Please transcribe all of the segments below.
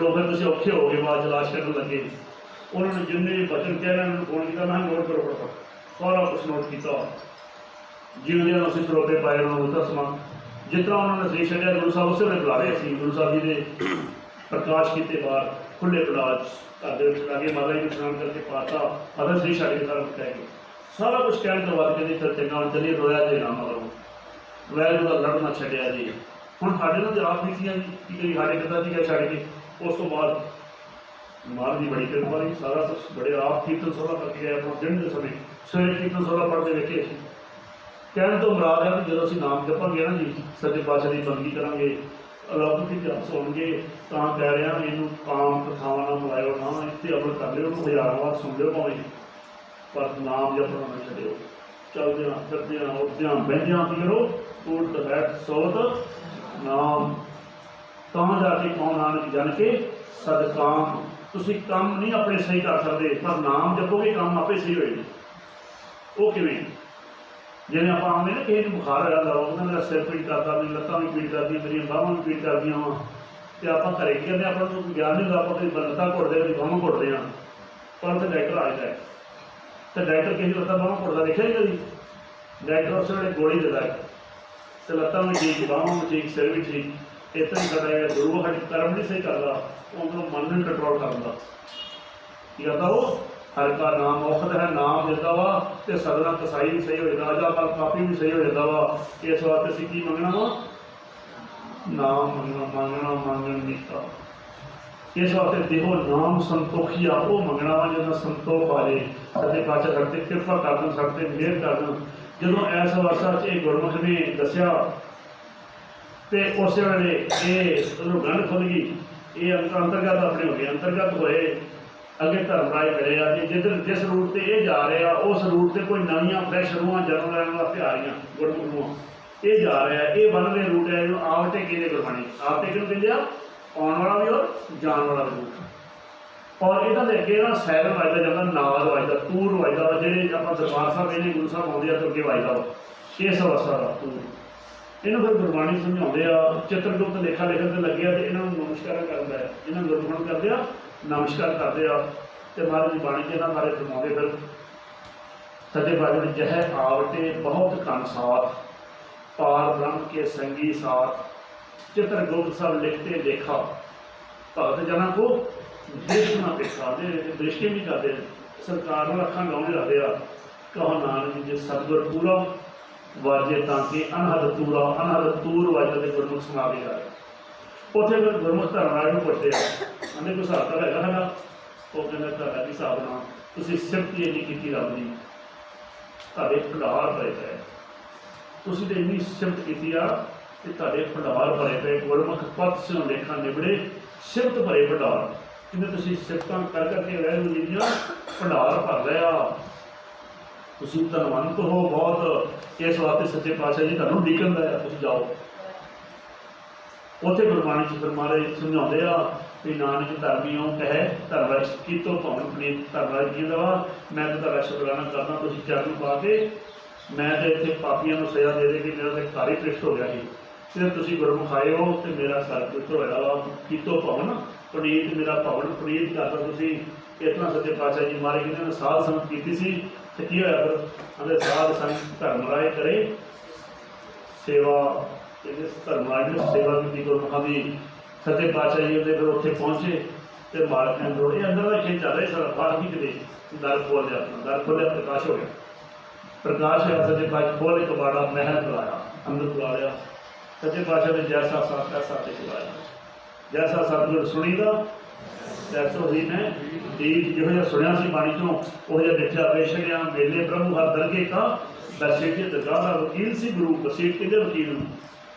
चलो फिर तुम औखे हो गए बाद लाश कटन लगे। उन्होंने जिन्हें भी बचन कह रहे हैं फोन किया, मैं नोट करो फटाफट, सारा कुछ नोट किया। जिंदे असं सरोपे पाए उन्होंने दसवां जितना उन्होंने सही छड़िया गुरु साहब उस वे बुला रहे थे। गुरु साहब जी ने प्रकाश किए बाहर खुले पलाज घर लागे माता जी को स्नान करके पाता अदर सही छड़ के सारा कुछ कह गए। सारा कुछ कहने तो बाद कहते फिर चंगा चलिए रोया जे ना मरो वैर का लड़ना छड़िया जी। हम साढ़े ना आप बीतियाँ कि कई साढ़े पिता जी छड़ के उस तो बाद मार की बड़ी कृपा रही। सारा कुछ बड़े आप कीर्तन सभा करके गए अपना दिन के समय सवेरे कीर्तन सभा पढ़ते वेखे। कहने तो मुराद है कि जो असीं नाम जपांगे ना जी सच्चे पातशाह की बंदगी करांगे अलग इतिहास सुनगे तो कह रहे हैं इनू काम कथावां ना मिलाओ ना इतने अमल कर लियो हज़ारों बार सुन लियो भावें पर नाम जपना ना छड्डियो। चलदियां फिरदियां उठदियां बहिंदियां की करो उठ बैठ सोत नाम तां जाके कौन नानक जन के सदकाम। तुसीं काम नहीं अपने सही कर सकते पर नाम जपोगे काम आपे सही होएगा। वो किवें जिवें आप आने ना किसी बुखार होया होगा मेरा सिर पीड़ करता मेरी लत्तां भी पीड़ करदी मेरी बाहां भी पीड़ करदियां वा तो आप घरे की कहते अपना ज्ञान नहीं होगा आप लत्तां घुटदे कभी बाहां घुटदे हैं पर उत्थे डॉक्टर आ जाता है तो डॉक्टर किसी लत्तां बाहां घुटदा देखिया ही कभी। डॉक्टर उस वे गोली देता है तो लत्तां भी ठीक बाहां भी ठीक सिर भी ठीक। इस तरह करता है गुरु हज कर्म नहीं सही करता उन्होंने मन नहीं कंट्रोल करता की करता वो हर का नाम औखद है नाम देता वा तो सदना कसाई भी सही होएगा अजा पल काफी भी सही हो जाता वा। इस वास्ते असीं की मंगना वा नाम मंगना मांगना मांगन नीता। इस वास्ते देखो नाम संतोखिया वो मंगना वा जो संतोख आ जाए सच्चे पातशाह करते कृपा कर दें सकते मेहर कर दें। जो इस वर्षा च गुरमुख ने दसिया तो उस वे ये गंढ खुल गई ये अंतर्गत अपने हो गए अंतर्गत होए अगे धर्मराज मिले आ कि जिधर जिस रूट से ये जा रहे हैं उस रूट से कोई नवियां फ्रैश रूह जन्म लैन वास्ते आ रही गुरमुख रूह ये जा रहा है ये वन वे रूट है जो आप टेके ने गुरबाणी आप टेके कहते हैं आने वाला भी और जान वाला भी रूट। और इन्हों के अगे ना सैरन वजदा जाता नाद वजदा तूर वजदा वा जे आप दरबार साहब इन्हें गुरु साहब आते तो अगे वजदा वा इस अवस्था का तूर। इन्हों फिर गुरबाणी समझाते हैं चित्रगुप्त लेखा लिखन से लगे तो इन्होंने नमस्कार करता है इन्होंने गुरबाणी करते हैं नमस्कार करते हैं तो महाराज जी बाणी के बारे फरमाते फिर सच्चे पातशाह ने जह आवटे बहुत कन साथ पार ब्रह्म के संगी साथ चित्रगुप्त सब लिखते देखा भगत जना को दृष्ट ना देखा दृष्टि भी करते सरकार अखा लाने रखते हैं कहो नानक जी सतगुर पूरा वाजे ताकि अनहद तूरा अनहद तूर वाजे के गुरमुख सुना भी जाए। उत्थे फिर गुरमुख धर्मराज को पुछते हैं अन्य कोई हिसाब तो है वो कहना ਤੁਹਾਡਾ ਕੀ ਹਿਸਾਬ ਨਾਲ ਤੁਸੀਂ ਸਿਫਤ ਹੀ ਨਹੀਂ ਕੀਤੀ ਰੱਬ ਦੀ ਤੁਹਾਡੇ ਭੰਡਾਰ ਭਰੇ ਪਏ ਤੁਸੀਂ ਤੇ ਇੰਨੀ ਸਿਫਤ ਕੀਤੀ ਆ ਕਿ ਤੁਹਾਡੇ ਭੰਡਾਰ ਭਰੇ ਪਏ ਗੁਰਮੁਖ ਪਦ ਸਿਉ ਲੇਖਾਂ ਨਿਬੜੇ ਸਿਫਤ ਭਰੇ ਭੰਡਾਰ ਕਿੰਨੇ ਤੁਸੀਂ ਸਿਫਤਾਂ ਕਰ ਕਰਕੇ ਰਹਿ ਜਿਹੜੀਆਂ ਭੰਡਾਰ ਭਰ ਲਿਆ ਤੁਸੀਂ ਧਨਵੰਤ ਹੋ ਬਹੁਤ। ਇਸ ਵਾਸਤੇ ਸੱਚੇ ਪਾਤਸ਼ਾਹ ਜੀ ਤੁਹਾਨੂੰ ਡੀਕਣ ਦਾ ਤੁਸੀਂ ਜਾਓ। उत्थे गुरबाणी च फिर महाराज समझाते आ भी नानक धर्मी कहे धर्मराज की तो भवन प्रीत धर्मराज जी का मैं तो तेरा शुकराना करना तुम चरण पा के मैं तो इतने पापियों को सजा दे दे कि मेरा तो घर ही पृष्ठ हो गया ही सिर्फ तुम गुरमुख आए हो तो मेरा सर पृष्ठ होया वा की तो भवन प्रीत मेरा भवन प्रीत करता तुम इतना सच्चे पातशाह जी महाराज जिन्होंने साध संगत की सी तो की होया फिर साध संगत धर्मराज करे सेवा धर्मराज ने सेवा की गुरमुखा की सच्चे पातशाह जी फिर उत्थे पहुंचे तो मालक ने जोड़े अंदर का खेल चल रहा सारा बाहर भी किते दर खोल दिया अपना दर खोलिया प्रकाश हो गया प्रकाश होया सच्चे पातशाह खोल एक बाड़ा महल बुलाया अंदर बुला लिया सच्चे पातशाह ने जैसा साथ ऐसा बुलाया जैसा सतगुर सुनी का तैसो ही मैं दीप जो सुनिया सी बाणी चों वो डिठा बेशक मेले प्रभु हर दरगे का बसीट दरगाह का वकील से गुरु बसीट के वकील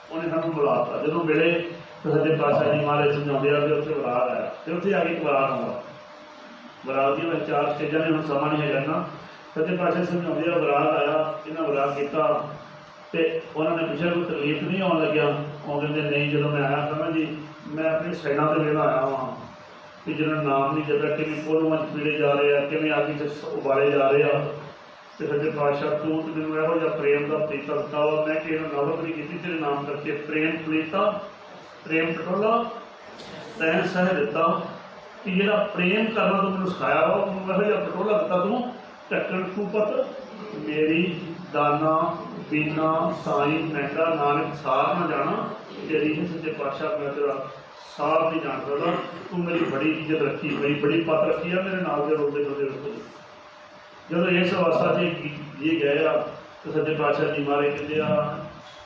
उन्हें सानू बुलाता जो मिले तो सच्चे पातशाह जी महाराज समझाते हैं कि उत्थे बरात आया तो उत्थे आके एक बरात आऊँगा बरात दी चार स्टेजा ने हम समा नहीं है करना सच्चे पातशाह समझाते हैं बरात आया इन्हें बरात किया तो उन्होंने पूछा कोई तकलीफ नहीं आने लग्या वो कहते नहीं जो मैं आया था ना जी मैं अपनी साइडा से वेला आया वहाँ कि जिन्होंने नाम नहीं जपया किमें कोलों पीड़े जा रहे हैं किमें आगे उबाले जा रहे हैं तो सच्चे पातशाह तू तो मैं यहो जिहा प्रेम का प्रीता दिता वा मैं कि नफरत नहीं की तेरे नाम करके प्रेम प्रीता प्रेम पटोला तैं सह दिता कि जिहड़ा प्रेम करना तू मैनूं सिखाया वा मैं जिहा पटोला दिता तू ढक्कन तू पत मेरी दाना बीना साई महंगा नानक सार न जाना तेरी ही सच्चे पातशाह मैं तेरा सार नहीं जान सकता तू मेरी बड़ी इज्जत रखी मेरी बड़ी पत रखी है मेरे नाल दे रोंदे रोंदे जो इस अवस्था से जी गए आ तो सच्चे पातशाह जी मारे कहते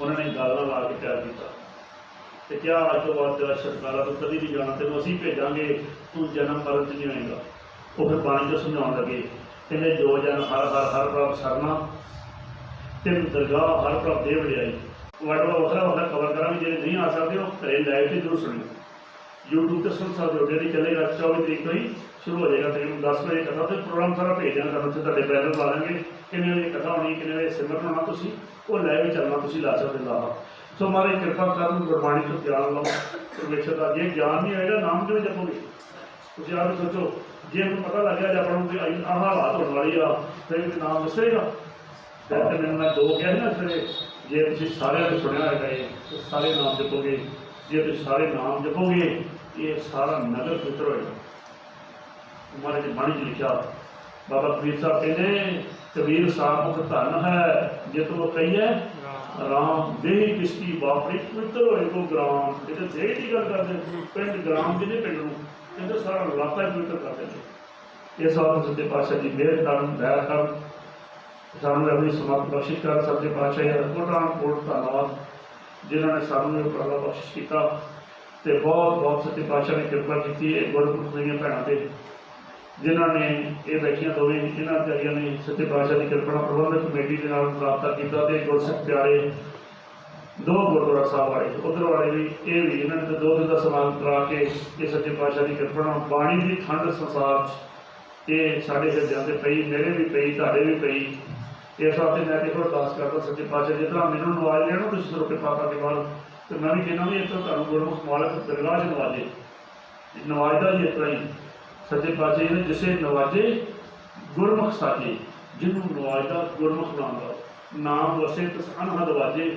उन्होंने गाला ला के प्यार किया तो क्या अज तो बाद तेरा छुटकारा तू कभी नहीं जाना तेन असीं भेजांगे तू जन्म मरण च नहीं होएगा। वो फिर पानी चो समझाउण लगे कहते जो जन हर हर हर प्रभ सरना तेन दरगाह हर प्रभ दे वड़ियाई वाडवा वखरा वखरा कवर करा भी जे नहीं आ सकते वो घरे लाइव से जरूर सुनियो यूट्यूब पर सुन सकते हो डेली चलेगा 24 तरीक तो ही शुरू हो जाएगा तकरीबन 10 बजे कथा तो प्रोग्राम सारा भेज देना तुम तुहाडे बैनर पा देंगे किन्ने बजे कथा होनी किन्ने बजे सिमरन होना तुसीं वो लाइव चलना तुसीं ला सकते ला सो हमारे कृपा कर गुरबाणी तो ज्ञान लो परमेश्वर का जे ज्ञान नहीं होएगा नाम क्यों जपोगे तुसीं आप सोचो जे हमें पता लग गया अपनों भी आह हालात होने वाली आ फिर नाम दसेगा फिर मैंने मैं दो कहा ना सवेरे जे तुसीं सारे सुनिया होगा ये सारे नाम जपोगे जे तुसीं सारे नाम जपोगे ये सारा नगर पवित्र होएगा। हमारे जो बाणी लिखा बाबा कबीर साहब कहते कबीर साहब धन है जे तो कहिए राम देह किसकी बापरी पवित्र होए तो ग्राम कहते देह की गल करते पिंड ग्राम जिन्हें पिंड में कहते सारा इलाका ही पवित्र कर देंगे। इस बात सच्चे पातशाह जी मेहर कर दया कर सानू अपनी समाप्त बख्शिश कर सच्चे पातशाह कोटान कोट धन्यवाद जिन्होंने सानू उपराला बख्शिश किया तो बहुत बहुत सच्चे पातशाह ने कृपा की गुरपुरख दी भैनों से जिन्होंने ये बैठिया दोवें इन्होंने प्यारियों ने सच्चे पातशाह की कृपा प्रबंधक कमेटी के नाल रबता किया गुरसिख प्यारे दो गुरुद्वारा साहब आए उधर वाले भी ये भी इन्होंने तो 2 दिन का समान करा के ये सच्चे पातशाह की कृपा बाणी की ठंड संसार ये साढ़े हृदय से पई मेरे भी पई तुहाडे भी पई इस वास्ते मैं देखो अरदास करता सच्चे पातशाह जिस तरह मैनूं नवाज लिया ना तुसीं सिरों कृपा के बाद तो मैं भी कहना भी इस तरह गुरमुख मालक दरगाह नवाजे नवाजदा जी इस तरह ही सच्चे पातशाह जी ने जिसे नवाजे गुरमुख साजे जिन्होंने नवाजदा गुरमुख नाम वसे तिस अनहद वाजे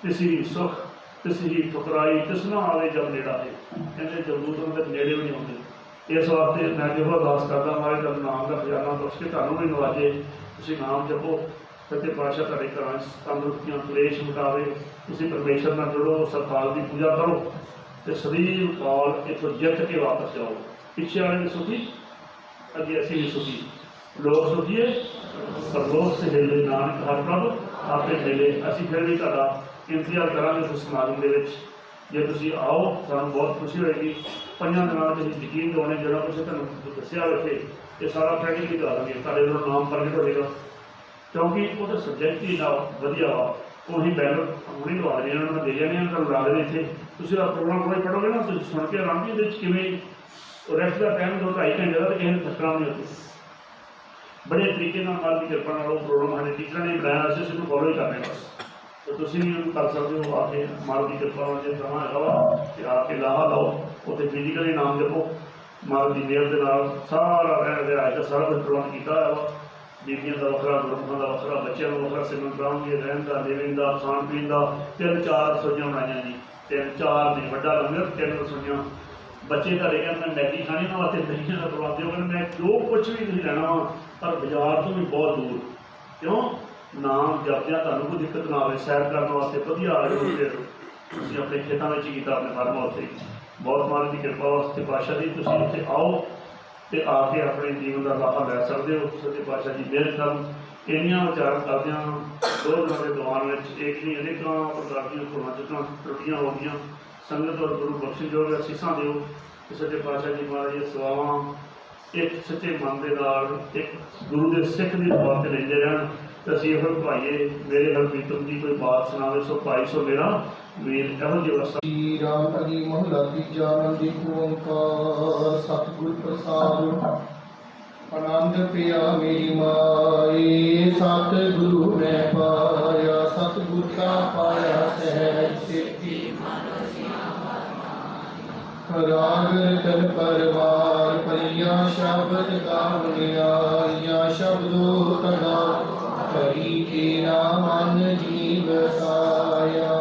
तिसी सुख तिसी ठुकराई तिस ना आवे जब नेड़ा है कहते जबूत उनके नेड़े भी नहीं आते। इस वास्ते मैं जो अरदास करता हमारे जब नाम का खजाना बख्श के तुहानूं भी नवाजे तुसीं नाम जपो सच्चे पातशाह तुहाडे घरां तंदुरुस्तियां क्लेश मिटावे तुसीं परमेश्वर नाल जुड़ो सरकार की पूजा करो तो सदैव काल इत्थों जित के वापस जाओ। पिछे वाले भी सुखी अगे असीं भी सुखी लोग सुखीए पर लोग से हेले नानक हर प्रभ आपे हेले असीं फिर भी तुहाडा इंतजार करांगे उस समागम दे विच जे तुसीं आओ सानूं बहुत खुशी होएगी। 5 दिनां विच असीं यकीन दिवाउने जिहड़ा कुछ तुहानूं दस्सिया इत्थे ये सारा प्रैक्टिकली करा देंगे तुहाडे नाल नाम प्रगट होएगा क्योंकि वो सब्जैक्ट ही ना वधिया वा ਉਹੀ बैनर ਹੁਣੇ ਲਵਾ ਰਹੇ ਇਹਨਾਂ ਨੂੰ ਦੇ ਜਾਣੇ ਆ ਤੁਹਾਨੂੰ ਲਾ ਦੇ ਇੱਥੇ ਤੁਸੀਂ ਆ ਪ੍ਰੋਗਰਾਮ ਕੋਈ ਪੜੋਗੇ ਨਾ ਤੁਸੀਂ ਸੁਣ ਕੇ ਆਰਾਮ ਇਹਦੇ ਵਿੱਚ ਕਿਵੇਂ ਰੈਸਟ ਦਾ ਟਾਈਮ 2-2.5 ਘੰਟੇ ਦਾ ਤੇ ਕਿਸੇ ਨੂੰ ਥੱਕਣਾ ਨਹੀਂ ਹੁੰਦਾ ਬੜੇ ਤਰੀਕੇ ਨਾਲ ਮਾਲ ਦੀ ਕਿਰਪਾ ਨਾਲ ਉਹ ਪ੍ਰੋਗਰਾਮ ਸਾਡੇ ਟੀਚਰਾਂ ਨੇ ਬਣਾਇਆ ਅਸੀਂ ਉਸ ਨੂੰ ਫੋਲੋ ਹੀ ਕਰਨੇ ਬਸ तो तुसीं भी उन्होंने कर सकते हो आके माल की कृपा जो समा है वा आके लाहा लाओ उत्थे फिजिकली नाम जपो माल की मेहर के नाल सारा रहन रिहायश का सारा कुछ प्रबंध किया है वा बीबियों का वखरा गुरमुखां का वखरा बच्चों का वखरा सिमरन कराउणगे रहन का लिविंग का खाण पीण का 3-4 रसोइयां बनाईयां जी 3-4 ने वड्डा लंगर 3 रसोइयां बच्चे घरे कहते मैं मैगी खानी ना वास्ते दहियां का प्रबंध हो मैं जो कुछ भी तुसीं लैणा वा पर बाजार तो भी बहुत दूर क्यों नाम जपदियां तुहानूं कोई दिक्कत ना आवे सैर करने वास्ते वधिया आ जाओ तुसीं अपने खेतों में कीता अपने फार्म हाउस से बहुत मालिक की कृपा वास्ते पातशाह जी तुसीं इत्थे आओ तो आके अपने जीवन का लाहा लै सकते हो सच्चे पातशाह जी मेहर करन इन्नियां विचार करदियां 2 दिनों के दौरान एक नहीं अनेकों प्रकार दी भुलां चुकां त्रुटियां हो गईयां संगत और गुरु बख्श जो असीसां दिओ कि सच्चे पातशाह जी महाराज दी सेवावां एक सच्चे मन के नाल एक गुरु के सिख की तौर पर लेंदे रहन तो असीं इहो भाईए मेरे हर प्रीतम जी कोई बात सुनावे सो भाई सो मेरा वीर इहो जिहा श्री राम हरि महला तीजा नंदी ओंकार सतगुर प्रसाद आनंद पिया मेरी माए सतगुरु मैं पाया सतगुर का पाया सहज सिद्धि राग रतन परवार परिया शब्द गावनिया या शब्दो तदा करी तेरा मन जीव साया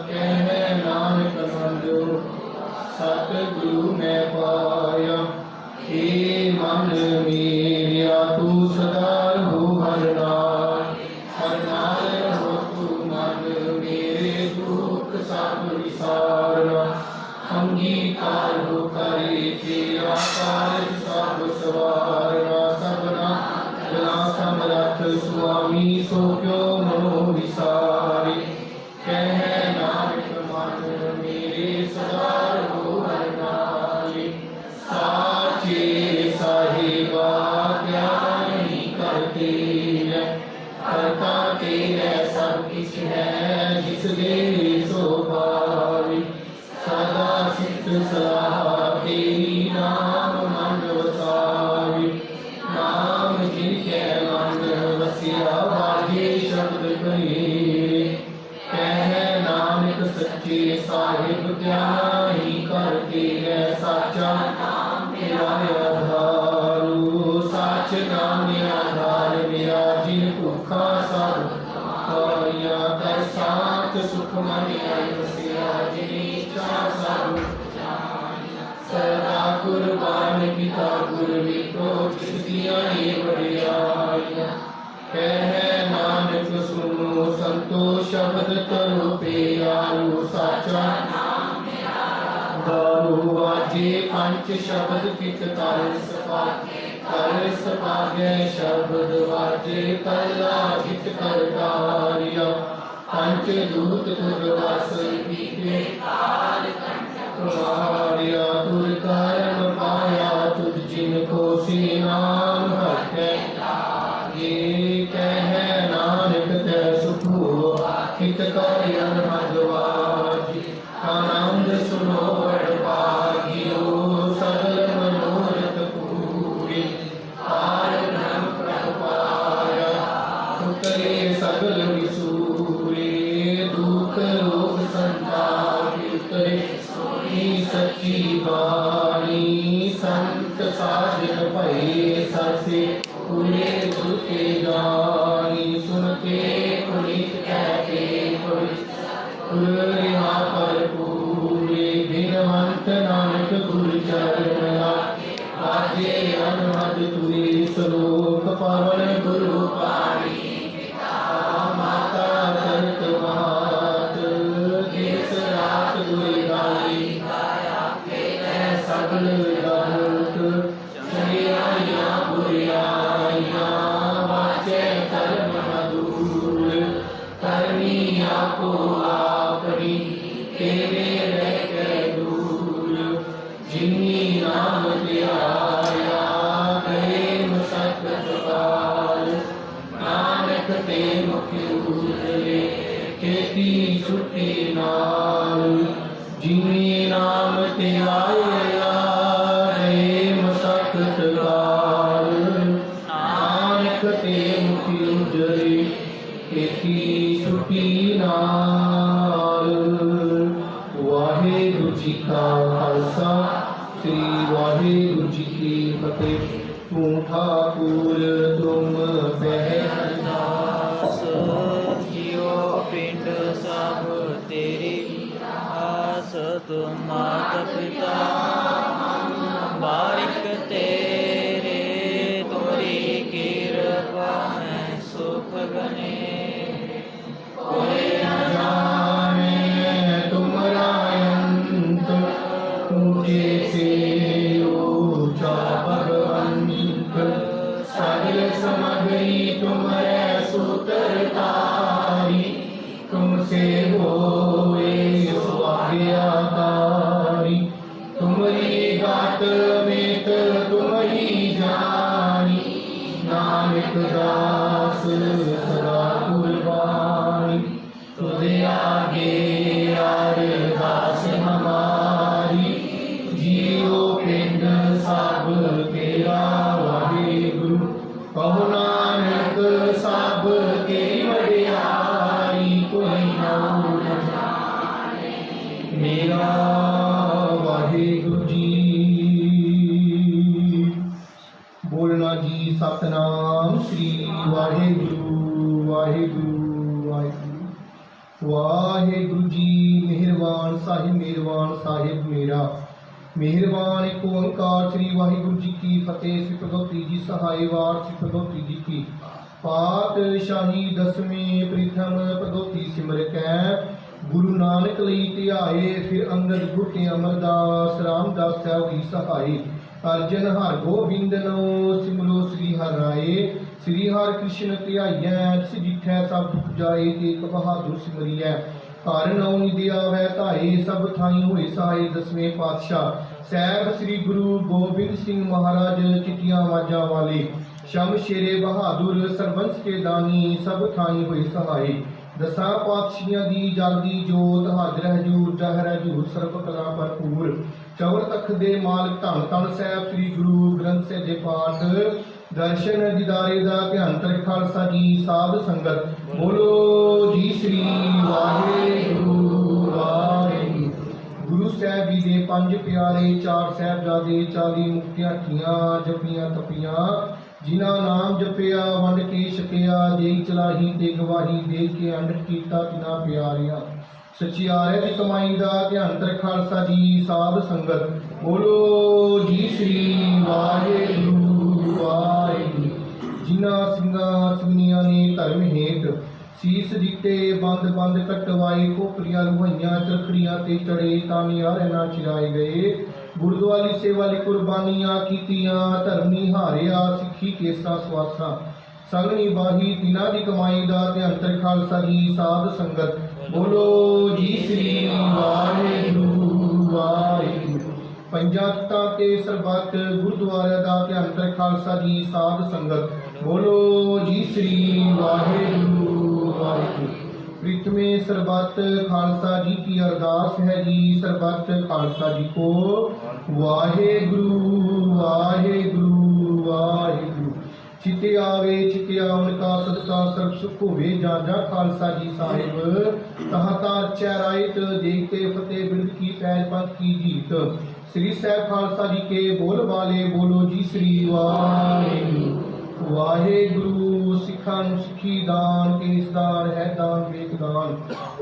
कह नानक मंजो सतगुरु मैं पाया। हे मन मेरिया तू सदा रहो हर नाल रहो तू मन मेरे दुख सब विसारना। अंगीकार हो करे तेरा कारज सब सवारना। सबना गला समरथ स्वामी सो क्यों मनो विसारे। कह नानक मन मेरे सदा रहो हर नाले। साचे साहिबा क्या नहीं करते हैं। करता तेरे सब किछ है जिस दे सो पावे। सदा सिद्ध सलाह तेरी नाम मन वसावे। नाम जिनके मन वसिया बाजे शब्द कहे। कह नानक सच्चे साहिब क्या ही करते है। साचा मेरा आधारो सच नाम आधार मेरा। जिन भूखा सब पाया कर साथ सुख मन वसिया। जिन इच्छा सब सदा कुर्बान पिता गुरु विप्रो जिसदियां ये बड़ियाइयां। कह नानक सुनो संतो शब्द करो प्यारो। साचा दारू वाजे पंच शब्द कित कर सपागे। शब्द वाजे कला हित कर कारिया। पंच दूत तुर वास पीते तुम्हारिया। तुर कर्म पाया तुझ जिनको सी नाम हटे। ये कह नानक तै सुख हुआ हित कर अनहदवाजी। आनंद सुनो बड़ भागियो सकल मनोरथ पूरे। पार ब्रह्म प्रभ पाया उतरे सकल विसूरे। दुख रोग संताप उतरे सोई सच्ची बाणी। संत साजन भये सरसे पूरे गुरु के जानी। सुन के पुनीत कहते रिहा पर पूरे। बिनवंत नानक गुरु चरण आजे अनहद तुरे। श्लोक पवन गुरु पाणी माता चरित मात। देश रात गुरु गाई सगल विदात। चलिया बुरियाइया वाचे कर्म मधुर। करनी आपो आपनी तेरे रहते दूर। जिन्नी नाम ध्याया गए मसकत काल। नानक ते मुखि उजले खेती छुट्टी नाल। जिन्नी नाम ध्याया गए मसकत काल। नानक ते मुखि उजले खेती छुट्टी नाल। वाहिगुरु जी का खालसा श्री वाहिगुरु जी की फतेह। तू ठाकुर तुम दास जियो पिंड सब तेरी आस। तुम माता पिता बारिक तेरे। तुम्हारी कृपा में सुख बने। कोई न जाने तुमरा अंत। ऊंचे से ऊंचा भगवंत। सगल समग्री तुम्हारे सूत्र तारी। तुमसे होए आज्ञाकारी। तुम्हारी गात में तुम ही जानी। नानक दास सदा कुर्बानी। तुझे आगे अरदास हमारी। जियो पिंड सब तेरा वाहिगुरु। कहो नानक सब तेरी वडियाई। कोई न जाने मेरा वाहिगुरु जी। बोलना जी सतनाम श्री वाहिगुरु वाहिगुरु वाहिगुरु। वाहिगुरु जी मेहरबान। मेहरबान साहिब मेरा। मेहरबान एक ओंकार श्री वाहिगुरु जी की फतेह। श्री भगवती जी सहाय वार श्री भगवती जी की पातशाही दसवें प्रथम भगवती सिमर कै गुरु नानक लई ध्याए। फिर अंगद घुटे अमरदास रामदास हुई सहाय। अर्जन हर गोबिंद नो सिमरो श्री हर राय। श्री हर कृष्ण ध्याइयै जिस जिठै सब दुख जाए। तेग बहादुर सिमरियै हर नौ निदिया वै धाए। सब थाई होए सहाय दसवें पातशाह साहब श्री गुरु गोबिंद सिंह महाराज। चिट्टियां आवाजां वाले शमशेरे बहादुर सरबंस के दानी सब थाई होए सहाय। दसां पातशाहियां दी जगदी जोत हाजर हजूर जहर हजूर सर्ब कला भरपूर। चौल तख दे मालक धन धन साहब श्री गुरु ग्रंथ साहिब दे पाठ दर्शन दीदारे दा ध्यान तर खालसा जी साध संगत बोलो जी श्री वाहिगुरु वाहिगुरु। गुरु साहब जी दे पंज प्यारे चार साहबजादे 40 मुक्तियां ठियां जपियां तपियां। जिन्हां नाम जपिया वंड के छकिया। जेई चलाही ते गवाही दे के अंड कीता तिना प्यारिया। सचियारे दी कमाई दा ध्यान तर खालसा जी साध संगत बोलो जी श्री वाहिगुरु वाहिगुरु। जिन्हां ਸਿੰਘਾਂ ਸਿੰਘਣੀਆਂ ने धर्म हेठ सीस दिते बंद बंद कटवाई। खोपड़ियां लुहाइयां चरखड़ियां ते चढ़े तानियारे ना चिराए गए। गुरुद्वारी सेवा ली कुर्बानियां कीतियां। धर्म निहारिया सिੱਖੀ केसा सवासा। संगनी बाही तिना दी कमाई दा ध्यान तर खालसा जी साध संगत बोलो जी श्री वाहिगुरु वाहिगुरु। पंजां तख्तां ते सरबत गुरुद्वारे दा ध्यान तर खालसा जी साध संगत बोलो जी श्री वाहिगुरु वाहिगुरु। प्रीतमे सरबत खालसा जी की अरदास है जी। सरबत खालसा जी को वाहिगुरु वाहिगुरु वाहिगुरु। चिते आवे चिते आवन का सदका सर्व सुख होवे। जा खालसा जी साहिब तहता चैराइत देखते फतेह बिरद की पैज पंथ की जीत। श्री साहब खालसा जी के बोल वाले बोलो जी श्री वाहिगुरु वाहिगुरु। सिखा सिखी दान केस दान है दान वेद दान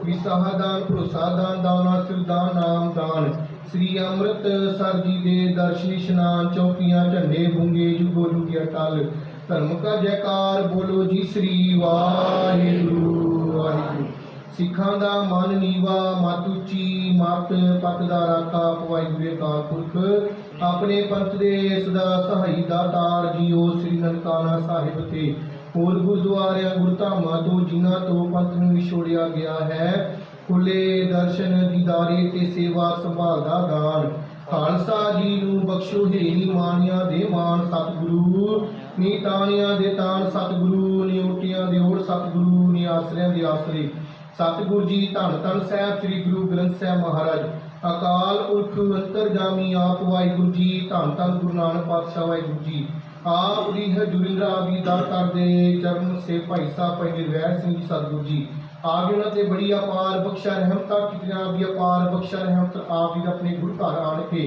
विसाह दान भरोसा दान दाना सिर दान नाम दान। श्री अमृत सर जी दे दर्शन इशनान चौकियां झंडे बूंगे जुगो जुगे अटल। धर्म का जयकार बोलो जी श्री वाहिगुरु वाहिगुरु। सिखां दा मन नीवा मत उची मत पत दा राखा वाहिगुरु अकाल पुरख। अपने पंथ दे सदा सहाई दातार जीओ। श्री ननकाना साहिब ते होर गुरुद्वारियां गुरधामां तो जिन्हां तो पंथ नूं विछोड़िया गया है। खुले दर्शन दीदारे ते सेवा संभाल दा दान। खालसा जी नूं बख्शो हे नी मानिया दे मान। सतगुरु नी तानिया दे तान। सतगुरु नी ओटियां दे ओट। सतगुरु नी आसरियां दे आसरे। सतगुरु जी धन धन साहब श्री गुरु ग्रंथ साहब महाराज। अकाल पुरख अंतरजामी आप वाहिगुरु जी। धन धन गुरु नानक पातशाह वाहिगुरु जी। आप दी हजूरी रावी दा करदे चरण से भाई साहब भाई निर्वैर सिंह जी सतगुरु जी। आप जी उन्होंने बड़ी अपार बख्शा रहमत की भी अपार बख्शा रहमत। आप जी अपने गुरु घर आन के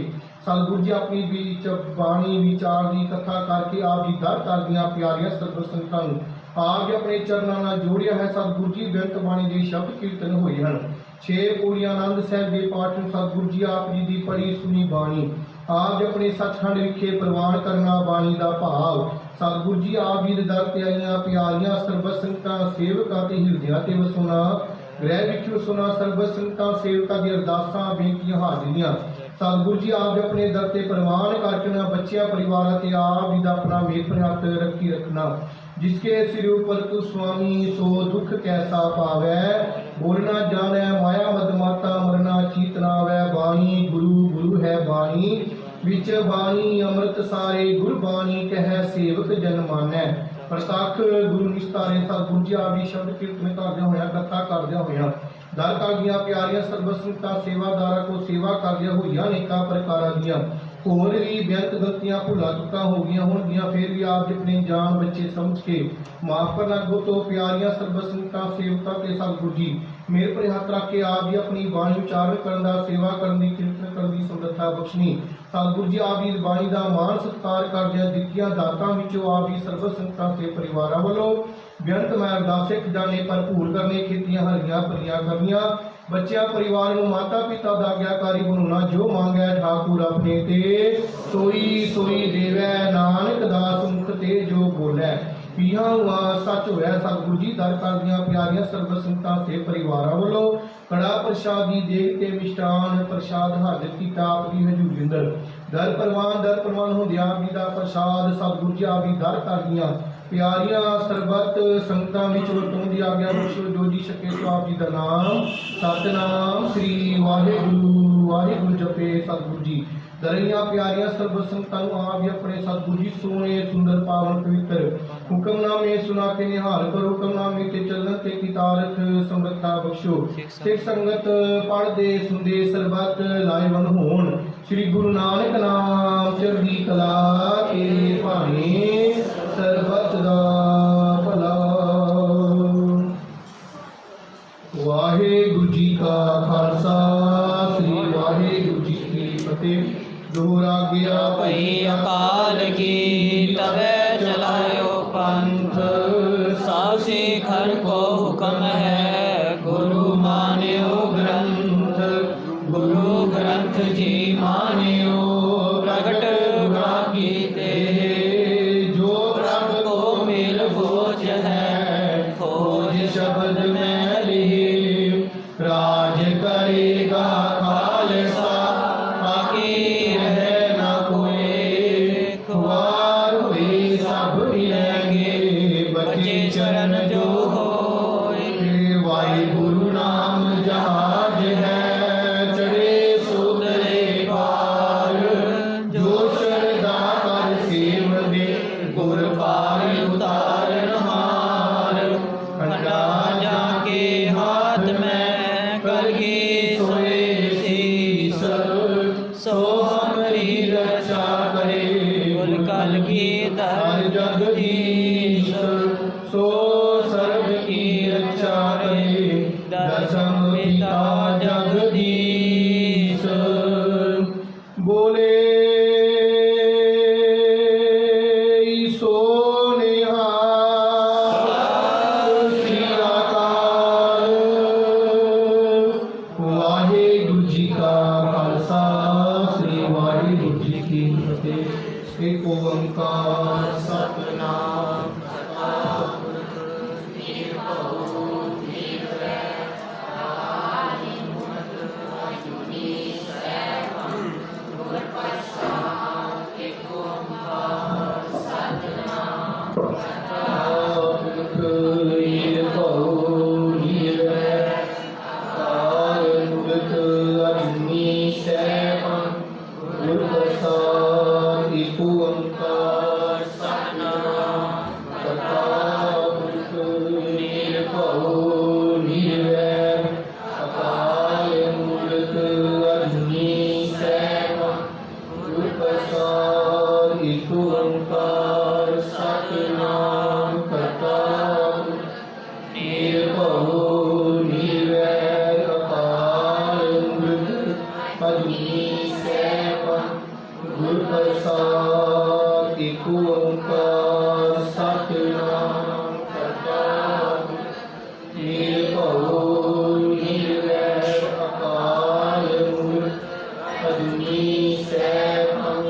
सतगुरु जी अपनी बीच बाणी विचार की कथा करके आप जी दर कर दिया प्यारियां सतगुर संगतां नूं आप जी अपने चरणों नाल जोड़िया है। सतगुरु जी बेअंत बाणी के शब्द कीर्तन होए हैं। 6 पूड़ियां आनंद साहब के पाठ सतगुरु जी आप जी की पढ़ी सुनी बाणी आप जी अपने सचखंड विखे प्रवान करना बाणी का भाव। सतगुरु जी आप जी दे दर ते आईयां प्यारियां सरबत संगतां सेवकां ते हिरदियां ते वसोना गृह विच वसोना सरबत संगतां सेवकां दी अरदासां बेनतियां हाजरियां। सतगुरु जी आप अपने दर ते प्रवान करके ना बच्चियां परिवार ते आप जी दा अपना मेल प्रहत रखी रखना। जिसके सिर ऊपर तू स्वामी सो दुख कैसा पावै। बोलना जाने माया मद माता मरना चीतना वै। बाणी गुरु गुरु है बाणी विच बाणी अमृत सारे गुरबाणी कह सेवक जन मानै। प्रतख गुरु निस्तारे सतगुरु जी आप जी शब्द कीर्तन करदे होया कथा करदे होया दर कर दियां प्यारियां सर्बत संगतां सेवादारां को सेवा करदे होइयां अनेकां प्रकारां दियां होर भी बेअंत गलतियां भुला चुका हो गई होंगियां। फिर भी आप अपने जान बच्चे समझ के माफ करना गो तो प्यारियां सर्बत संगतां सेवकां ते सतगुरु जी मेरे पर हाथ रख के आप भी अपनी बाणी उचारण करन दा सेवा करन दी कीर्तन करन दी समर्था बख्शनी। सतगुरु जी आप जी बाणी दा मान सत्कार करदे दित्तियां दातां विचों आप जी सर्बत संगतां ते परिवारां वल्लों बेअंत मैं अरदासे खजाने भरपूर करने खेतियां हरियां भरियां करनियां ਬੱਚਿਆਂ ਪਰਿਵਾਰ ਨੂੰ ਮਾਤਾ ਪਿਤਾ ਦਾ ਆਗਿਆਕਾਰੀ ਬਣਾਉਣਾ। ਜੋ ਮੰਗੈ ਠਾਕੁਰ ਆਪਣੇ ਤੇ ਸੋਈ ਸੋਈ ਦੇਵੈ, ਨਾਨਕ ਦਾਸ ਮੁਖ ਤੇ ਜੋ ਬੋਲੇ। ਪੀਹਾਂ ਹੁਆ ਸੱਚ ਹੋਇਆ। ਸਤਿਗੁਰੂ ਜੀ ਦਰ ਕਰਦੀਆਂ ਪਿਆਰੀਆਂ ਸਰਬ ਸੰਗਤਾਂ ਤੇ ਪਰਿਵਾਰਾਂ ਵੱਲੋਂ ਕੜਾ ਪ੍ਰਸ਼ਾਦ ਦੀ ਦੇਗ ਤੇ ਮਿਸ਼ਟਾਨ ਪ੍ਰਸ਼ਾਦ ਹਾਜ਼ਰ ਕੀਤਾ ਆਪ ਦੀ ਹਜ਼ੂਰੀ ਅੰਦਰ। ਦਰ ਪ੍ਰਵਾਨ ਹੁੰਦਿਆਂ ਆਪ ਜੀ ਦਾ ਪ੍ਰਸ਼ਾਦ ਸਤਿਗੁਰੂ ਜੀ ਆਪ ਦੀ ਦਰ ਕਰਦੀਆਂ ਪਿਆਰੀਆਂ ਸਰਬਤ ਸੰਗਤਾਂ ਵਿੱਚ ਵਰਤੋਂ ਦੀ ਆਗਿਆ ਬਖਸ਼ੋ। ਜੋ ਜੀ ਛਕੇ ਸੋ ਆਪ ਜੀ ਦਾ ਨਾਮ ਸਤਿਨਾਮ ਸ੍ਰੀ ਵਾਹਿਗੁਰੂ ਵਾਹਿਗੁਰੂ ਜਪੇ। ਸਤਿਗੁਰੂ ਜੀ ਦਰਈਆਂ ਪਿਆਰੀਆਂ ਸਰਬ ਸੰਗਤਾਂ ਨੂੰ ਆਪ ਜੀ ਆਪਣੇ ਸਤਿਗੁਰੂ ਜੀ ਸੋਹਣੇ ਸੁੰਦਰ ਪਾਵਨ ਪਵਿੱਤਰ ਹੁਕਮਨਾਮੇ ਸੁਣਾ ਕੇ ਨਿਹਾਲ ਕਰੋ। ਹੁਕਮਨਾਮੇ ਤੇ ਚੱਲਣ ਤੇ ਕਿਤਾਰਥ ਸਮਰੱਥਾ ਬਖਸ਼ੋ। ਸਿੱਖ ਸੰਗਤ ਪੜ੍ਹਦੇ ਸੁਣਦੇ ਸਰਬਤ ਲਾਇਵਨ ਹੋਣ। ਸ੍ਰੀ ਗੁਰੂ ਨਾਨਕ ਨਾਮ ਚੜ੍ਹਦੀ ਕਲਾ ਕੇ ਭਾਣੇ ਸਰਬਤ ਦਾ ਭਲਾ। ਵਾਹਿਗੁਰੂ ਜੀ ਕਾ ਖਾਲਸਾ ਸ੍ਰੀ ਵਾਹਿਗੁਰੂ ਜੀ ਕੀ ਫਤਿਹ। ਦੋਹਰਾ ਗਿਆ ਭਈ ਅਕਾਲ ਕੀ ਤਬੈ ਚਲਾਇਓ ਪੰਥ। ਸਭ ਸਿਖਰ ਕੋ ਹੁਕਮ ਹੈ ਗੁਰੂ ਮਾਨਿਓ ਗ੍ਰੰਥ। ਗੁਰੂ ਗ੍ਰੰਥ ਜੀ ਮਾਨਿਓ ਪ੍ਰਗਟ ਗ੍ਰਾਹੀ ਤੇ। ਜੋ ਪ੍ਰਭ ਕੋ ਮਿਲ ਖੋਜ ਹੈ ਖੋਜ ਸ਼ਬਦ ਮੈਂ ਲਿਖੀ। ਰਾਜ ਕਰੇਗਾ ਖਾਲਸਾ ਬਾਕੀ ਰਹਿ ਨਾ ਕੋਏ। ਖੁਆਰ ਹੋਏ ਸਭ ਮਿਲੈਂਗੇ ਬੱਚੇ ਚਰਨ ਜੋ ਹੋਏ। ਵਾਹਿਗੁਰੂ ਨਾਮ ਜਹਾਜ ਹੈ ਚੜੇ ਸੁਧਰੇ ਪਾਰ। ਜੋ ਸ਼ਰਧਾ ਕਰ ਸੇਵਦੇ ਗੁਰ ਪਾਰ ਉਤਾਰਨ ਹਾਰ। ਖੰਡਾ ਜਾ ਕੇ ਹਾਥ ਮੈਂ ਕਰਗੀ ਸੋਏ ਸੀਸ। ਸੋ ਹਮਰੀ ਰक्षा करे कुल कल की धर जगदीश। सो सर्व की रक्षा करे दशम पिता जगदीश। बोले सो निहाल श्री अकाल। वाहिगुरू जी का खालसा श्री वाहिगुरू जी की फतेह। एक ओंकार सतनाम ਗੁਰ ਪ੍ਰਸਾਦ ਏਕ ਓੰਕਾਰ ਸਤਿਨਾਮ ਕਰਤਾ ਨਿਰਭਉ ਨਿਰਵੈਰ ਅਕਾਲ ਮੂਰਤ ਅਜੂਨੀ ਸੈਭੰ।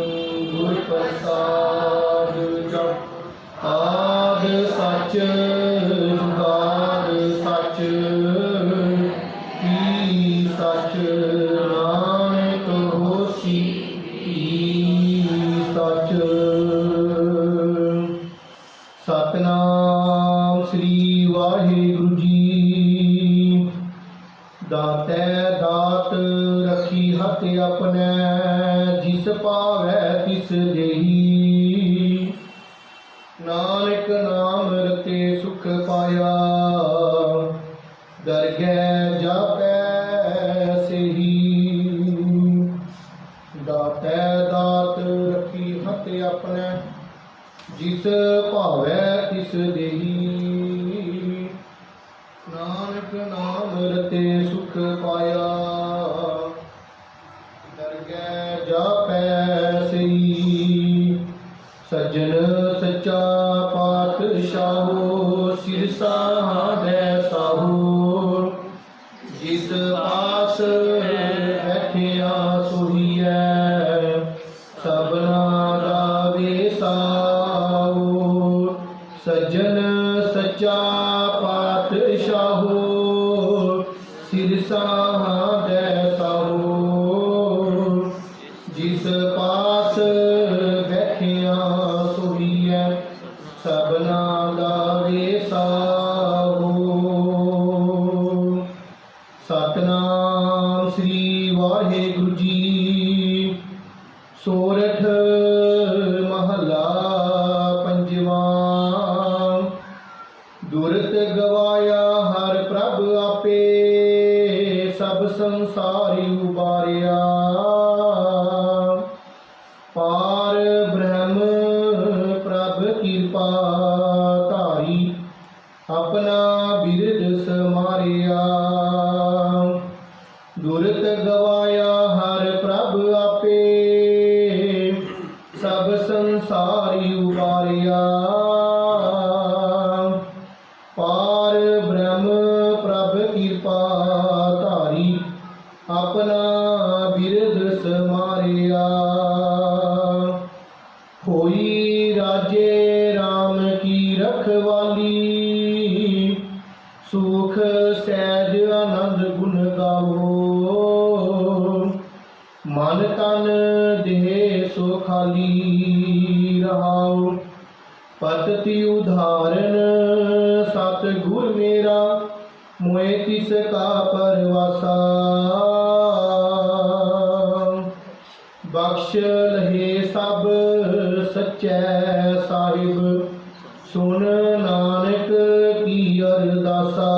ਗੁਰ ਪ੍ਰਸਾਦ ਜਪ ਆਦ ਸਚ ਜੁਗਾਦ ਸਚ ਕੀ ਸਚ ਨਾਨਕ ਹੋਸੀ ਸਚ। ਸਤਨਾਮ ਸ੍ਰੀ ਵਾਹਿਗੁਰੂ ਜੀ। ਦਾਤੈ ਦਾਤ ਰਖੀ ਹੱਥ ਆਪਣੈ ਜਿਸ ਪਾਵੈ ਤਿਸ ਦੇਈ। ਨਾਨਕ ਨਾਮ ਰਤੇ ਸੁਖ ਪਾਇਆ ਦਰਗਹਿ ਜਾਪੈ ਸੇਈ। ਦਾਤੈ ਦਾਤ ਰਖੀ ਹੱਥ ਆਪਣੈ ਜਿਸ ਭਾਵੈ ਤਿਸ ਦੇਈ। ਨਾਨਕ ਨਾਮ ਰਤੇ ਸੁਖ ਪਾਇਆ ਦਰਗਹਿ ਜਾਪੈ ਸਈ। ਸੱਜਣ ਸੱਚਾ ਪਾਤਸ਼ਾਹੋ ਸਿਰ ਸਾਧੈ ਸਾਹੋ ਜਿਸ ਸੱਚਾ ਪਾਤਸ਼ਾਹੋ ਸਿਰਸਾਂ ਦੇ ਸਾਹੋ ਜਿਸ ਪਾਸ ਬੈਠਿਆ ਸੋਹੀਐ ਸਭਨਾ ਦਾ ਵੇਸਾਹੋ। ਸਤਨਾਮ ਸ੍ਰੀ ਵਾਹਿਗੁਰੂ ਜੀ। ਸੋਰਠ ਮਹਲਾ ਪੰਜਵਾਂ। ਦੁਰਤ ਗਵਾਇਆ ਹਰ ਪ੍ਰਭ ਆਪੇ ਸਭ ਸੰਸਾਰੀ ਉਬਾਰਿਆ। ਪਾਰ ਬ੍ਰਹਮ ਪ੍ਰਭ ਕਿਰਪਾ ਧਾਰੀ ਆਪਣਾ ਬਿਰਦ ਸਮਾਰਿਆ। ਦੁਰਤ ਗਵਾਇਆ ਹਰ ਪ੍ਰਭ ਆਪੇ ਸਭ ਸੰਸਾਰੀ ਉਬਾਰਿਆ। ਪਾਰ ਬ੍ਰਹਮ ਪ੍ਰਭ ਕਿਰਪਾ ਧਾਰੀ ਆਪਣਾ ਬਿਰਦ ਸਮਾਰਿਆ। ਹੋਈ ਰਾਜੇ ਰਾਮ ਕੀ ਰਖਵਾਲੀ ਸੁਖ ਸਹਿਜ ਆਨੰਦ ਗੁਣ ਗਾਵੋ। ਮਨ ਤਨ ਦੇਹ ਸੋ ਖਾਲੀ ਰਹਾਉ। ਪਤਿ ਉਧਾਰਨ ਸਤ ਗੁਰ ਮੇਰਾ ਮੋਹਿ ਤਿਸ ਕਾ ਪਰਵਾਸਾ। ਬਖਸ਼ ਲਹੇ ਸਭ ਸਚੈ ਸਾਹਿਬ ਸੁਨ ਨਾਨਕ ਕੀ ਅਰਦਾਸਾ।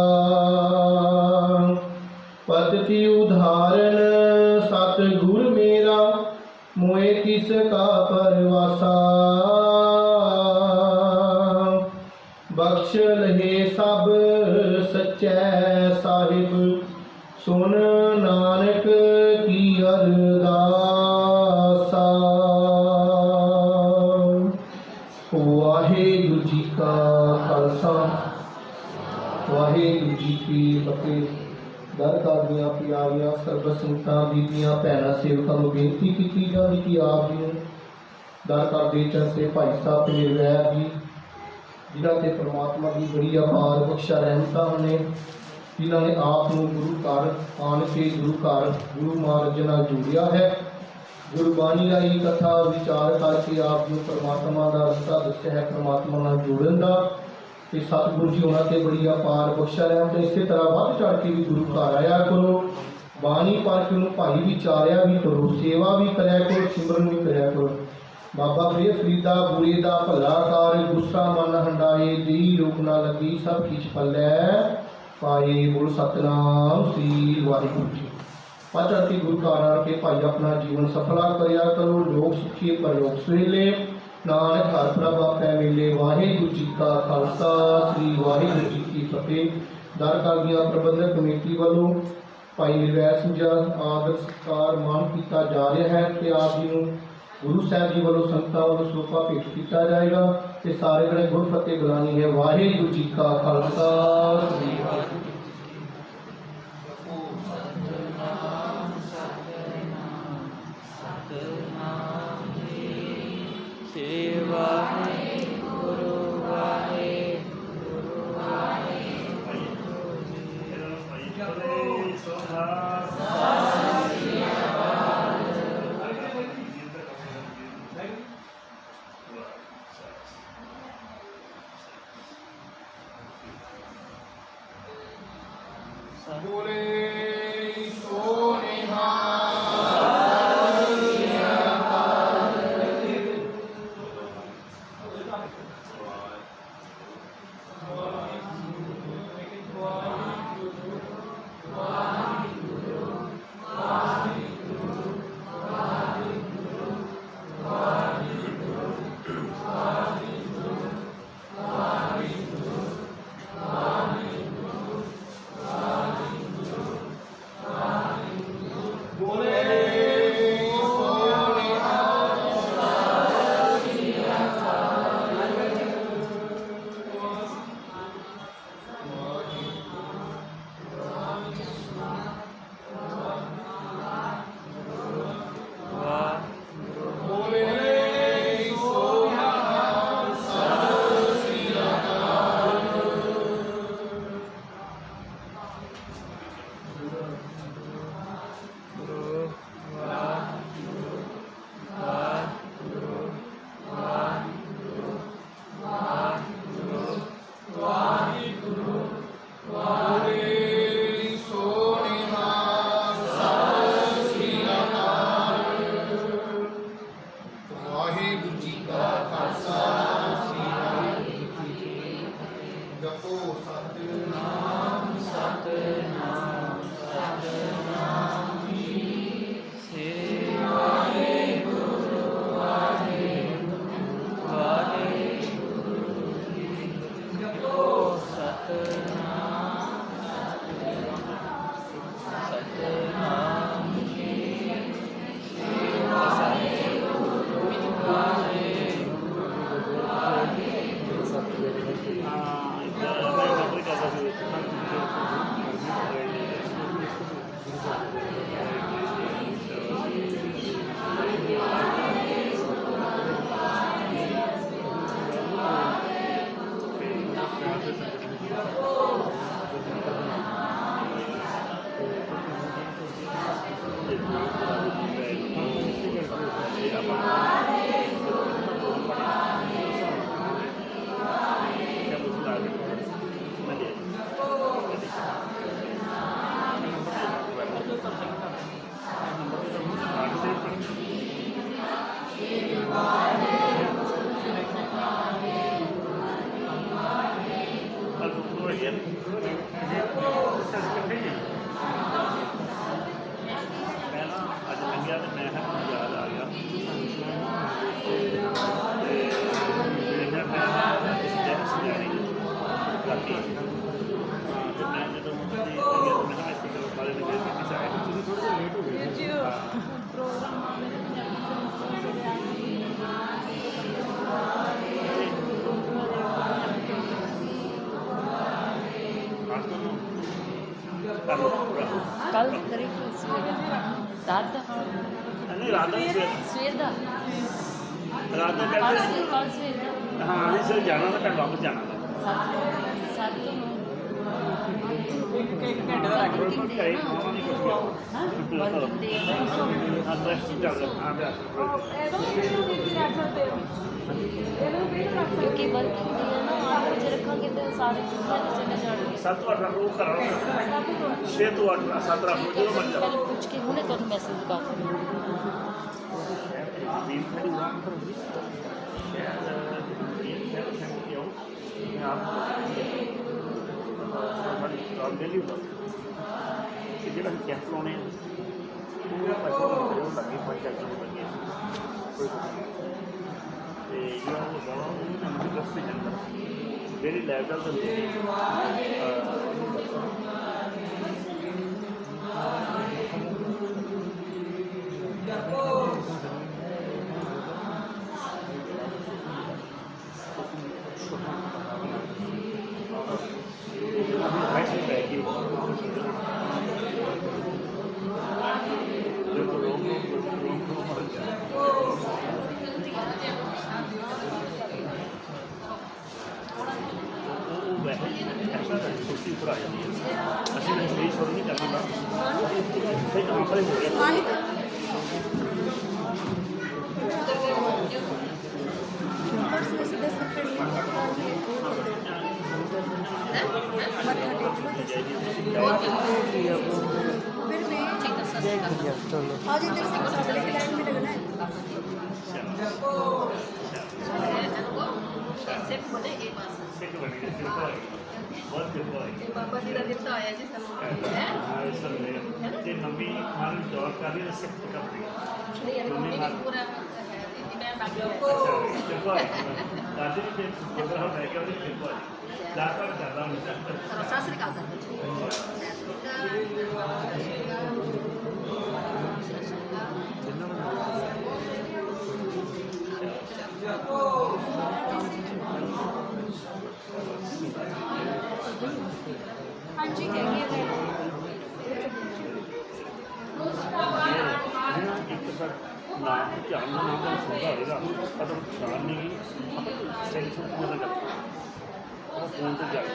ਪਤਿ ਉਧਾਰਨ ਸਤ ਗੁਰ ਮੇਰਾ ਮੋਹਿ ਤਿਸ ਕਾ ਪਰਵਾਸਾ। ਬਖਸ਼ ਲਹੇ ਸਭ ਸਚੈ ਸਾਹਿਬ ਸੁਨ ਨਾਨਕ ਕੀ ਅਰਦਾਸਾ। ਵਾਹਿਗੁਰੂ ਜੀ ਕਾ ਖਾਲਸਾ ਵਾਹਿਗੁਰੂ ਜੀ ਕੀ ਫਤਿਹ। ਦਰ ਕਰਦੀਆਂ ਪਿਆਰੀਆਂ ਸਰਬ ਸੰਗਤਾਂ ਬੀਬੀਆਂ ਭੈਣਾਂ ਸੇਵਕਾਂ ਨੂੰ ਬੇਨਤੀ ਕੀਤੀ ਜਾਂਦੀ ਕਿ ਆਪ ਜੀ ਨੂੰ ਦਰ ਕਰਦੇ ਚਰਤੇ ਭਾਈ ਸਾਹਿਬ ਨਿਰਵੈਰ ਜੀ ਜਿਨ੍ਹਾਂ ਤੇ ਪ੍ਰਮਾਤਮਾ ਦੀ ਬੜੀ ਅਪਾਰ ਬਖਸ਼ਾ ਰਹਿਮਤਾਂ ਨੇ, ਜਿਨ੍ਹਾਂ ਨੇ ਆਪ ਨੂੰ ਗੁਰੂ ਘਰ ਆਣ ਕੇ ਗੁਰੂ ਘਰ ਗੁਰੂ ਮਹਾਰਾਜ ਨਾਲ ਜੋੜਿਆ ਹੈ। ਗੁਰਬਾਣੀ ਰਾਹੀਂ ਕਥਾ ਵਿਚਾਰ ਕਰਕੇ ਆਪ ਨੂੰ ਪਰਮਾਤਮਾ ਦਾ ਰਸਤਾ ਦੱਸਿਆ ਹੈ, ਪਰਮਾਤਮਾ ਨਾਲ ਜੋੜਨ ਦਾ। ਤੇ ਸਤਿਗੁਰੂ ਜੀ ਉਹਨਾਂ ਤੇ ਬੜੀ ਅਪਾਰ ਬਖਸ਼ਾ ਰਹਿਮਤ। ਇਸੇ ਤਰ੍ਹਾਂ ਵੱਧ ਚੜ੍ਹ ਕੇ ਵੀ ਗੁਰੂ ਘਰ ਆਇਆ ਕਰੋ, ਬਾਣੀ ਪੜ੍ਹ ਕੇ ਉਹਨੂੰ ਭਾਈ ਵਿਚਾਰਿਆ ਵੀ ਕਰੋ, ਸੇਵਾ ਵੀ ਕਰਿਆ ਕਰੋ, ਸਿਮਰਨ ਵੀ ਕਰਿਆ ਕਰੋ। ਬਾਬਾ ਫੇਰ ਫਰੀਦਾ ਬੁਰੇ ਦਾ ਭਲਾ ਕਰ, ਗੁੱਸਾ ਮਨ ਹੰਡਾਏ, ਦੇਈ ਰੋਕ ਨਾ ਲੱਗੀ, ਸਭ ਕਿਛ ਪੱਲੇ ਪਾਏ। ਬੋਲ ਸਤਨਾਮ ਸ੍ਰੀ ਵਾਹਿਗੁਰੂ ਜੀ। ਵੱਧ ਚੜ੍ਹ ਕੇ ਗੁਰੂ ਘਰ ਆ ਕੇ ਭਾਈ ਆਪਣਾ ਜੀਵਨ ਸਫਲਾ ਕਰਿਆ ਕਰੋ। ਲੋਕ ਸੁਖੀ ਪਰਲੋਕ ਸੁਹੇਲੇ, ਨਾਨਕ ਹਰ ਪ੍ਰਭ ਆਪੈ ਮਿਲੇ। ਵਾਹਿਗੁਰੂ ਜੀ ਕਾ ਖਾਲਸਾ ਸ੍ਰੀ ਵਾਹਿਗੁਰੂ ਜੀ ਕੀ ਫਤਿਹ। ਦਰ ਕਰਦੀਆਂ ਪ੍ਰਬੰਧਕ ਕਮੇਟੀ ਵੱਲੋਂ ਭਾਈ ਨਿਰਵੈਰ ਸਿੰਘ ਆਦਰ ਸਤਿਕਾਰ ਮਾਨ ਕੀਤਾ ਜਾ ਰਿਹਾ ਹੈ ਤੇ ਆਪ ਜੀ ਨੂੰ ਗੁਰੂ ਸਾਹਿਬ ਜੀ ਵੱਲੋਂ ਸੰਗਤਾਂ ਵੱਲੋਂ ਸਰੂਪਾ ਭੇਟ ਕੀਤਾ ਜਾਏਗਾ ਤੇ ਸਾਰੇ ਜਣੇ ਗੁਰ ਫਤਿਹ ਬੁਲਾਣੀ ਹੈ। ਵਾਹਿਗੁਰੂ ਜੀ ਕਾ ਖਾਲਸਾ ਸ੍ਰੀ ਵਾਹਿਗੁਰੂ ਜੀ। ਬੋਲੇ ਸੋ ਵਾਹਿਗੁਰੂ ਜੀ ਕਾ ਖਾਲਸਾ ਸ੍ਰੀ ਵਾਹਿਗੁਰੂ ਜੀ ਕੀ ਫਤਿਹ। ਜਪੋ ਸਤਿਨਾਮ ਸਤਿਨਾਮ ਸਤਿਨਾਮ ਜੀ। ਸ੍ਰੀ ਵਾਹਿਗੁਰੂ ਵਾਹਿਗੁਰੂ ਵਾਹਿਗੁਰੂ ਜੀ। ਜਪੋ ਸਤਿਨਾਮ ਸਤਿਨਾਮ ਜੀ। ਸ੍ਰੀ ਵਾਹਿਗੁਰੂ ਵਾਹਿਗੁਰੂ ਵਾਹਿਗੁਰੂ। कल करीब रात सवेर दा रात में कल बैठे सवेर दा हाँ नहीं सर जाना था कल वापस जाना था सत्त क्योंकि वर्किंग डे है ना 8 बजे रखेंगे तो सारे चले जाएंगे 7 8 रख लो करा 6 तो 8 7 रख लो जो मर्जी पहले पूछ के हुने तो मैसेज कर ਜਿਹੜਾ ਕੈਂਪ ਲਾਉਣੇ ਆ ਉਹ ਪੈਸੇ ਉਹ ਲੱਗੇ 5 ਚੱਕਰ ਲੱਗੇ ਕੋਈ ਤੇ ਜਿਹੜਾ ਉਹ ਲਗਾਵਾ ਉਹ ਨੰਬਰ ਦੱਸ ਤੇ ਜਾਂਦਾ ਜਿਹੜੀ ਲੈਵਲ ਤੇ ਕੁਰਸੀ ਉੱਪਰ ਆ ਜਾਂਦੀ ਹੈ ਅਸੀਂ ਵੀ ਸਹੀ ਸ਼ੁਰੂ ਨਹੀਂ ਕਰਨਾ ਸਹੀ ਕੰਮ ਹੋ ਗਿਆ आज इधर से के लाइन में लगना है सिर्फ बोले एक बात ਸਿੱਖ ਬਣੀ ਹੈ ਬਹੁਤ ਕਿਰਪਾ ਹੈ बाबा जी का गिफ्ट आया जी सानू है ਹਾਂ ਇਸ ਤਰ੍ਹਾਂ ਤੇ ਨਵੀਂ ਖਾਨ ਦੌਰ ਕਰ ਰਹੀ ਹੈ ਸਿੱਖ ਕਰਦੀ नहीं पूरा मैं बाकी ਕਿਰਪਾ ਦਾਦੀ ਜੀ ਦੇ ਜਿਹੜਾ ਹੈ ਕਿ ਉਹਦੀ ਕਿਰਪਾ ਹੈ ਦਾਤਾ ਜ਼ਿਆਦਾ ਹੁੰਦਾ सत श्री अकाल हाँ जी कहेंगे ਇੱਕ ਸਰ ਨਾਮ ਧਿਆਨ ਨਾਲ ਨਾਮ ਦਾ ਸੁਣਦਾ ਹੋਵੇਗਾ ਪਰ ਤੁਹਾਨੂੰ ਪਛਾਣ ਨਹੀਂ ਗਈ ਆਪਾਂ ਟੈਲੀਫੋਨ ਕੋਲ ਨਾ ਕਰਦਾ ਉਹ ਫੋਨ ਤੇ ਜਾ ਕੇ